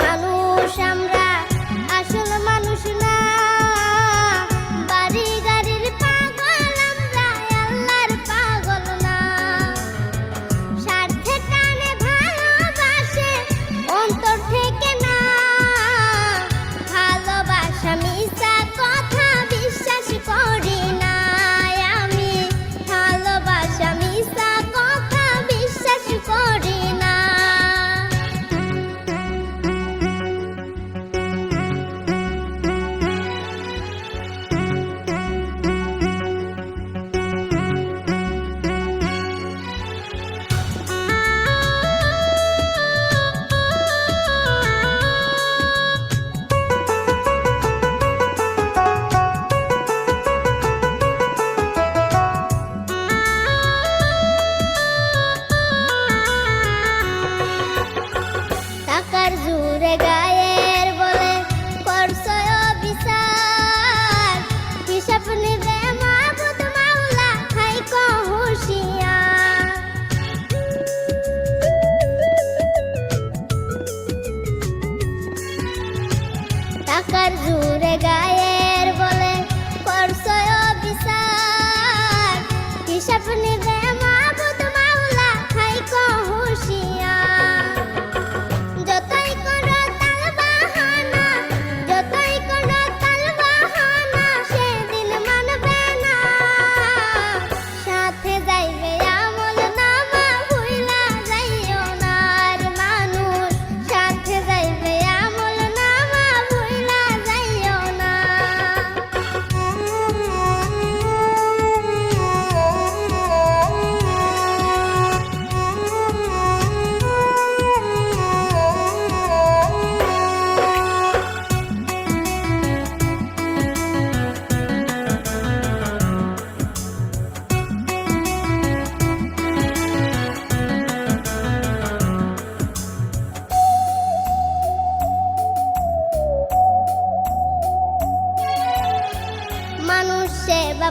মানুষ আমরা, আসল মানুষ না। বাড়ি গাড়ির পাগল আমরা, আল্লাহর পাগল না। স্বার্থে টানে ভালোবাসে অন্তর থেকে না। ভালোবাসা মিছা কথা বিশ্বাস করি না আমি। ভালোবাসা মিছা কথা বিশ্বাস করি না। টাকার জোরে গায়ের বলে করছো বিচার। হিসাব নিবে মাবুদ মাওলা, থাইকো হুঁশিয়ার। টাকার জোরে গায়ের বলে করছো বিচার। হিসাব নিবে মাবুদ মাওলা, থাইকো হুঁশিয়ার। যতই করো তাল বাহানা, যতই করো তাল বাহানা, সেদিন মানবে না। সাথে যাইবে আমল নামা, ভুইলা যাইও না আর মানুষ। সাথে যাইবে আমল নামা, ভুইলা যাইও না। মানুষ সেবা